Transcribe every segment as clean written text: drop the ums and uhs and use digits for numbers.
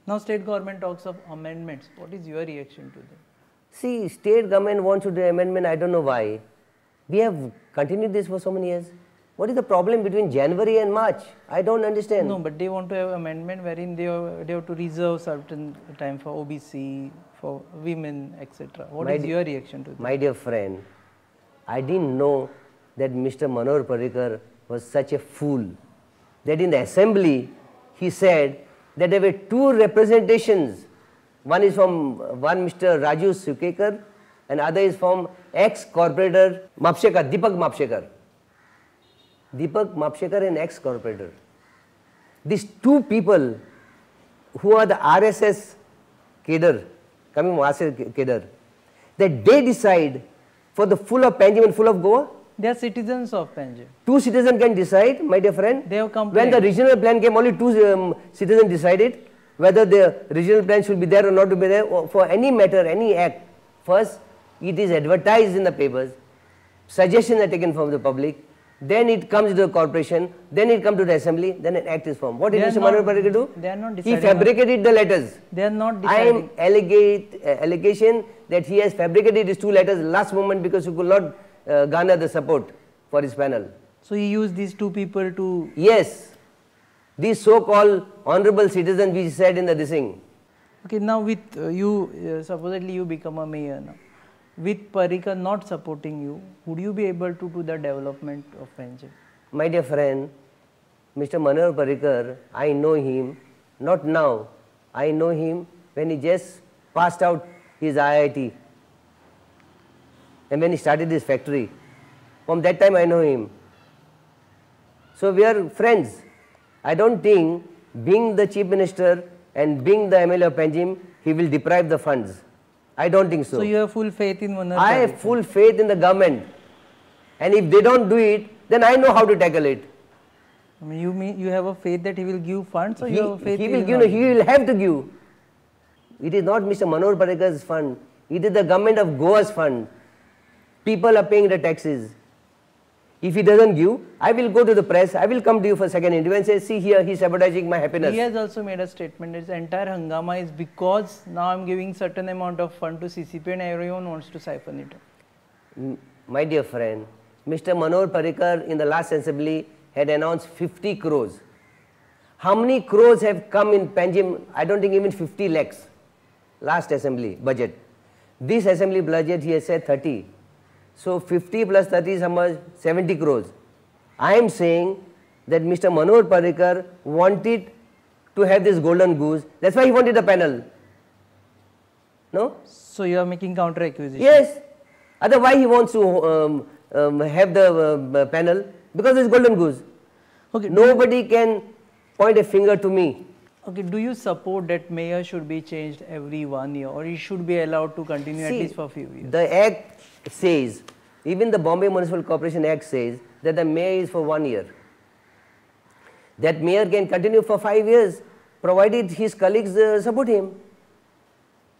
Now state government talks of amendments. What is your reaction to that? See, state government wants to do amendment, I don't know why. We have continued this for so many years. What is the problem between January and March? I don't understand. No, but they want to have amendment wherein they have to reserve certain time for OBC, for women, etc. What is your reaction to that? My dear friend, I didn't know that Mr. Manohar Parrikar was such a fool that in the assembly he said that there were two representations. One is from Mr. Raju Sukekar and other is from ex-corporator Mapshekar, Deepak Mapshekar. Deepak Mapshekar and ex-corporator. These two people who are the RSS cadre, coming from RSS cadre, that they decide for the full of Panjim and full of Goa. They are citizens of Panjim. Two citizens can decide, my dear friend. They have complained. When the regional plan came, only two citizens decided whether the regional plan should be there or not to be there. For any matter, any act, first it is advertised in the papers, suggestions are taken from the public, then it comes to the corporation, then it comes to the assembly, then an act is formed. What did Mr. Manohar Parrikar do? They are not deciding. He fabricated the letters. They are not deciding. I am allegation that he has fabricated these two letters last moment because he could not garner the support for his panel. So he used these two people to... Yes. These so-called honorable citizens we said in the thing. Okay, now with you, supposedly you become a mayor now. With Parrikar not supporting you, would you be able to do the development of Panjim? My dear friend, Mr. Manohar Parrikar, I know him, not now, I know him when he just passed out his IIT and when he started his factory. From that time I know him. So we are friends. I don't think being the Chief Minister and being the MLA of Panjim, he will deprive the funds. I don't think so. So you have full faith in Manohar Parrikar? I have full faith in the government. And if they don't do it, then I know how to tackle it. I mean, you mean you have a faith that he will give funds, or you have a faith he will have to give. It is not Mr. Manohar Parrikar's fund. It is the government of Goa's fund. People are paying the taxes. If he doesn't give, I will go to the press, I will come to you for second interview and say, see here, he is sabotaging my happiness. He has also made a statement, his entire hangama is because now I am giving certain amount of fund to CCP and everyone wants to siphon it. My dear friend, Mr. Manohar Parrikar in the last assembly had announced 50 crores. How many crores have come in Panjim? I don't think even 50 lakhs. Last assembly budget. This assembly budget he has said 30. So 50 plus 30 is how much? 70 crores. I am saying that Mr. Manohar Parrikar wanted to have this golden goose. That's why he wanted the panel. No? So you are making counter accusation? Yes. Otherwise he wants to have the panel because it's golden goose. Okay. Nobody can point a finger to me. Okay, do you support that mayor should be changed every 1 year or he should be allowed to continue at least for a few years? The Act says, even the Bombay Municipal Corporation Act says that the mayor is for 1 year. That mayor can continue for 5 years provided his colleagues support him.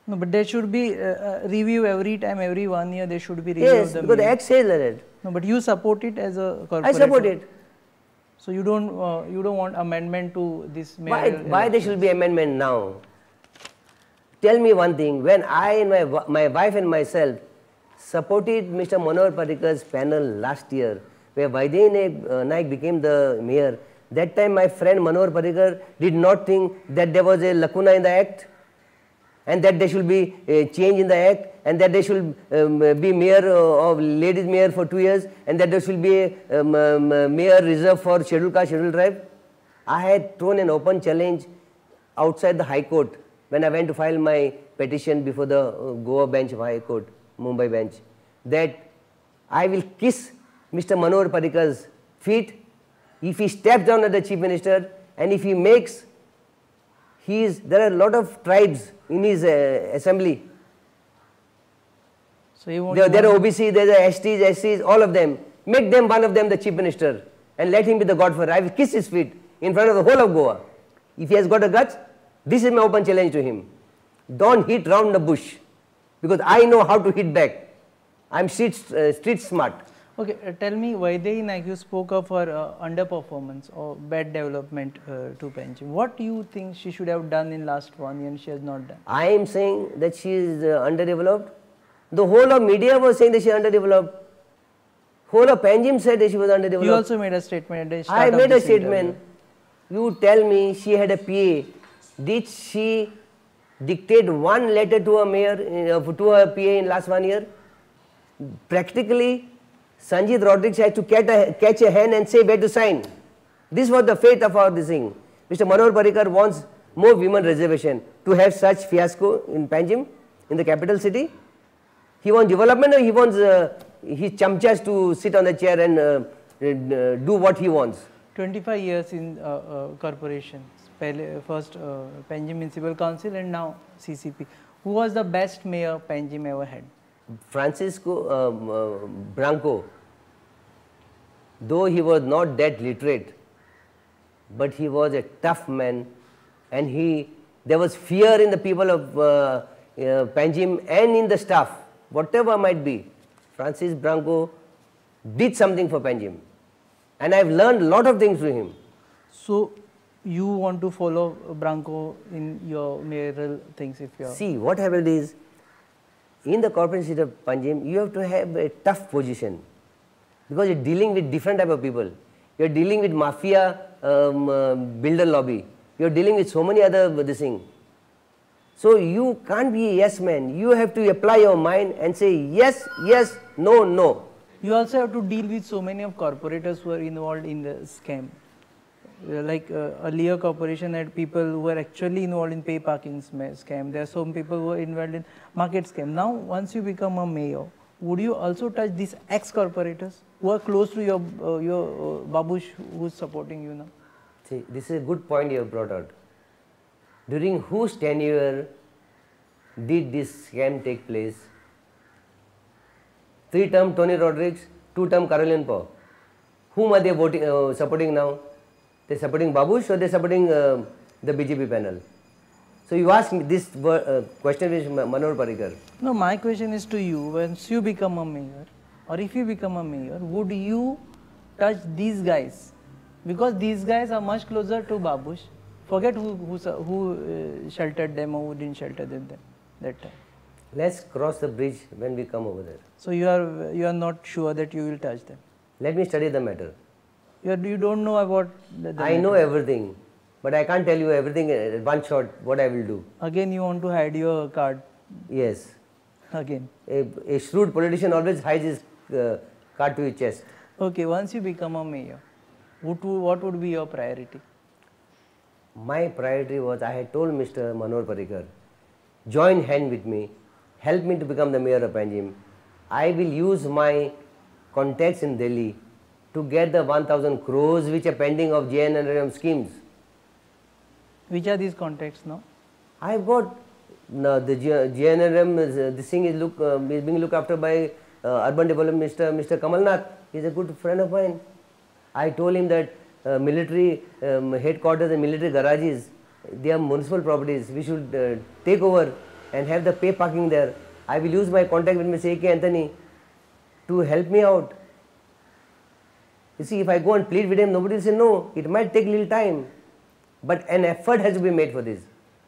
No, but there should be review every time, every 1 year there should be review yes, of the because mayor. the Act says that. No, but you support it as a corporate. I support it. So you don't want amendment to this mayor? Why there should be amendment now? Tell me one thing, when I and my wife and myself supported Mr. Manohar Parrikar's panel last year, where Vaidehi Naik became the mayor, that time my friend Manohar Parrikar did not think that there was a lacuna in the Act and that there should be a change in the Act and that there should be mayor of ladies mayor for 2 years and that there should be a mayor reserved for scheduled caste, scheduled tribe. I had thrown an open challenge outside the High Court when I went to file my petition before the Goa bench of High Court, Mumbai bench, that I will kiss Mr. Manohar Parrikar's feet if he steps down as the Chief Minister and if he makes there are a lot of tribes in his assembly. So you there are OBC, there are STs, SCs, all of them. Make them one of them the Chief Minister and let him be the godfather. I will kiss his feet in front of the whole of Goa. If he has got a guts, this is my open challenge to him. Don't hit round the bush because I know how to hit back. I am street smart. Okay, tell me, Vaidehi Naik, you spoke of her underperformance or bad development to Pancham. What do you think she should have done in last 1 year and she has not done? I am saying that she is underdeveloped. The whole of media was saying that she is underdeveloped. Whole of Panjim said that she was underdeveloped. You also made a statement at the start I of made a this statement. interview. You tell me she had a PA. Did she dictate one letter to a mayor, to her PA in last 1 year? Practically, Sanjit Rodriguez had to catch a hand and say where to sign. This was the fate of our this thing. Mr. Manohar Parrikar wants more women reservation to have such fiasco in Panjim, in the capital city. He wants development or he wants his chamchas to sit on the chair and do what he wants. 25 years in corporations, first Panjim Municipal Council and now CCP. Who was the best mayor Panjim ever had? Francisco Branco, though he was not that literate, but he was a tough man, and there was fear in the people of Panjim and in the staff, whatever might be. Francis Branco did something for Panjim, and I have learned a lot of things from him. So, you want to follow Branco in your mayoral things if you are... See, what happened is, in the corporate city of Panjim, you have to have a tough position because you are dealing with different type of people. You are dealing with mafia, builder lobby. You are dealing with so many other this thing. So you can't be a yes man. You have to apply your mind and say yes, yes, no, no. You also have to deal with so many of corporators who are involved in the scam. Like earlier corporation had people who were actually involved in pay parking scam. There are some people who are involved in market scam. Now, once you become a mayor, would you also touch these ex-corporators who are close to your Babush who is supporting you now? See, this is a good point you have brought out. During whose tenure did this scam take place? 3-term Tony Rodriguez, 2-term Caroline Paul. Whom are they voting, supporting now? They are supporting Babush or they are supporting the BJP panel? So you ask me this question with Manohar Parrikar. No, my question is to you. Once you become a mayor, or if you become a mayor, would you touch these guys? Because these guys are much closer to Babush. Forget who sheltered them or who didn't shelter them that time. Let's cross the bridge when we come over there. So you are not sure that you will touch them. Let me study the matter. You don't know about the I know everything, but I can't tell you everything at one shot what I will do. Again, you want to hide your card. Yes. Again. A shrewd politician always hides his card to his chest. Okay, once you become a mayor, what would be your priority? My priority was, I had told Mr. Manohar Parrikar, join hand with me, help me to become the mayor of Panjim. I will use my contacts in Delhi to get the 1,000 crores which are pending of JNNRM schemes. Which are these contacts now? I have got the JNNRM, this thing is being looked after by Urban Development Minister, Mr. Kamalnath. He is a good friend of mine. I told him that military headquarters and military garages, they are municipal properties. We should take over and have the pay parking there. I will use my contact with Mr. A.K. Anthony to help me out. You see, if I go and plead with him, nobody will say no. It might take a little time, but an effort has to be made for this.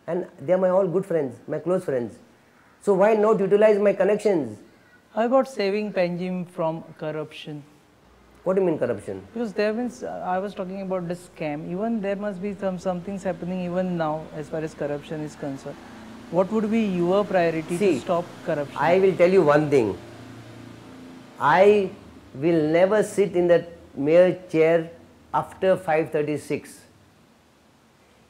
And they are my all good friends, my close friends. So why not utilize my connections? How about saving Panjim from corruption? What do you mean corruption? Because there means I was talking about the scam. Even there must be some things happening even now as far as corruption is concerned. What would be your priority to stop corruption? I will tell you one thing. I will never sit in that mayor chair after 5:36.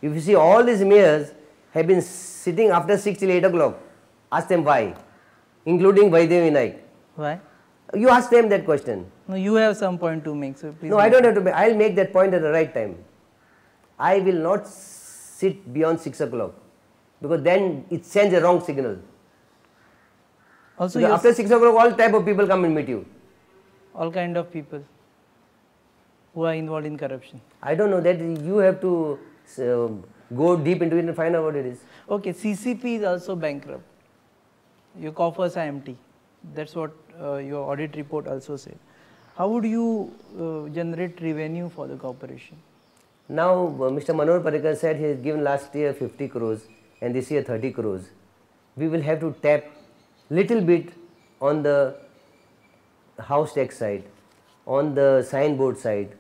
If you see, all these mayors have been sitting after 6 till 8 o'clock. Ask them why, including Vaidehi Naik. Why? You ask them that question. No, you have some point to make, so please. No, I don't have to make. I will make that point at the right time. I will not sit beyond 6 o'clock because then it sends a wrong signal. Also, after 6 o'clock, all type of people come and meet you. All kind of people who are involved in corruption. I don't know, that you have to go deep into it and find out what it is. Okay, CCP is also bankrupt. Your coffers are empty. That's what your audit report also said. How would you generate revenue for the corporation? Now, Mr. Manohar Parrikar said he has given last year 50 crores and this year 30 crores. We will have to tap little bit on the house tax side, on the signboard side.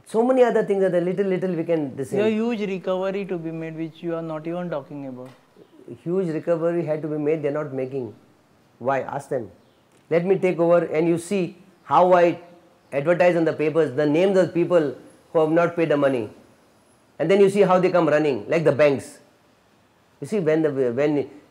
So many other things that are little we can There is a huge recovery to be made, which you are not even talking about. Huge recovery had to be made, they are not making. Why? Ask them. Let me take over and you see how I advertise in the papers the names of people who have not paid the money. And then you see how they come running, like the banks. You see, when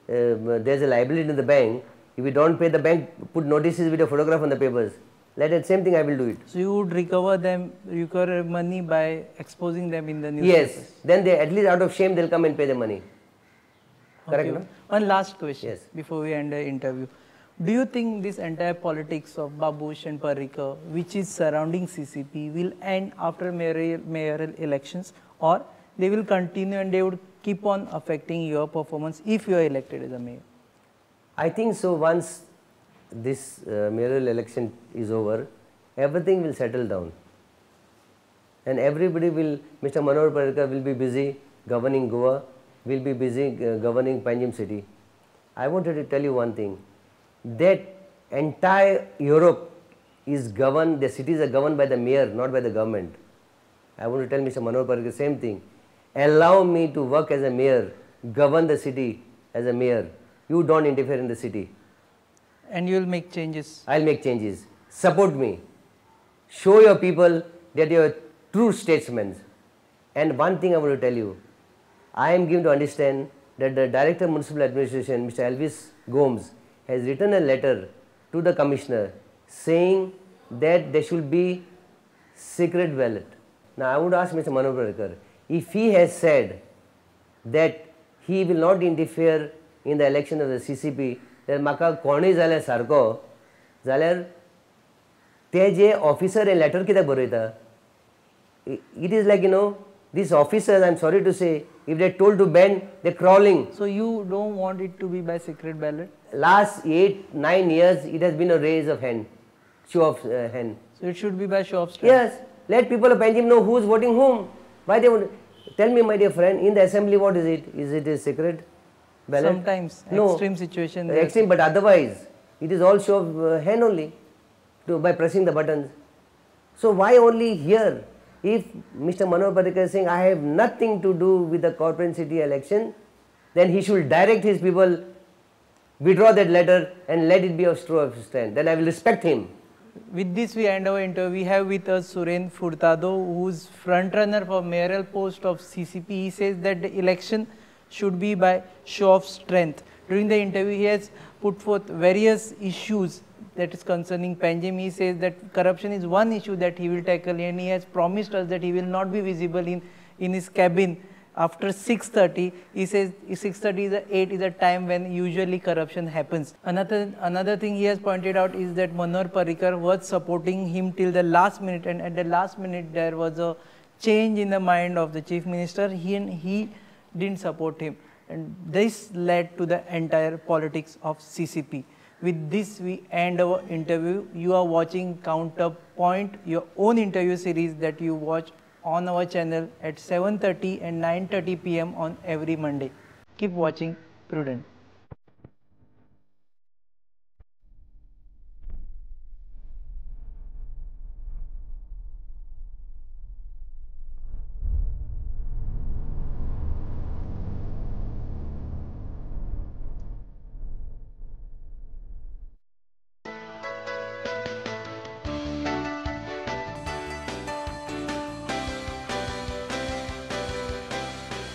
there's a liability in the bank, if you don't pay, the bank put notices with a photograph on the papers. Like that same thing I will do it. So you would recover money by exposing them in the newspapers? Yes. Then they, at least out of shame, they'll come and pay the money. Correct, Okay. no? One last question Yes. before we end the interview. Do you think this entire politics of Babush and Parrikar, which is surrounding CCP, will end after mayoral elections, or they will continue and they would keep on affecting your performance if you are elected as a mayor? I think so. Once this mayoral election is over, everything will settle down. And everybody will, Mr. Manohar Parrikar will be busy governing Goa, will be busy governing Panjim city. I wanted to tell you one thing, that entire Europe is governed, the cities are governed by the mayor, not by the government. I want to tell Mr. Manohar Parrikar same thing. Allow me to work as a mayor, govern the city as a mayor. You don't interfere in the city. And you will make changes? I'll make changes. Support me. Show your people that you are true statesmen. And one thing I want to tell you, I am given to understand that the Director of Municipal Administration, Mr. Elvis Gomes, has written a letter to the Commissioner saying that there should be secret ballot. Now I would ask Mr. Manohar Parrikar, if he has said that he will not interfere in the election of the CCP, then म्हाका कोणूय जाल्यार सारको जाल्यार ते जे officer हे letter कित्याक बरयता? It is like, these officers, I am sorry to say, if they are told to bend, they are crawling. So you don't want it to be by secret ballot? Last 8-9 years, it has been a raise of hand, show of hand. So it should be by show of strength? Yes, let people of Panjim know who is voting whom. Why they want? Tell me, my dear friend, in the assembly, what is it? Is it a secret ballot? Sometimes, no. extreme situation. Extreme, but otherwise, it is all show of hand only, by pressing the buttons. So why only here? If Mr. Manohar Parrikar is saying, I have nothing to do with the corporate city election, then he should direct his people, withdraw that letter and let it be a show of strength. Then I will respect him. With this, we end our interview. We have with us Suren Furtado, who is front runner for mayoral post of CCP. He says that the election should be by show of strength. During the interview, he has put forth various issues that is concerning Panjim. He says that corruption is one issue that he will tackle, and he has promised us that he will not be visible in his cabin after 6:30. He says 6:30 is 8 is a time when usually corruption happens. Another thing he has pointed out is that Manohar Parrikar was supporting him till the last minute, and at the last minute there was a change in the mind of the Chief Minister. He didn't support him, and this led to the entire politics of CCP. With this, we end our interview. You are watching Counterpoint, your own interview series that you watch on our channel at 7:30 and 9:30 p.m. on every Monday. Keep watching Prudent.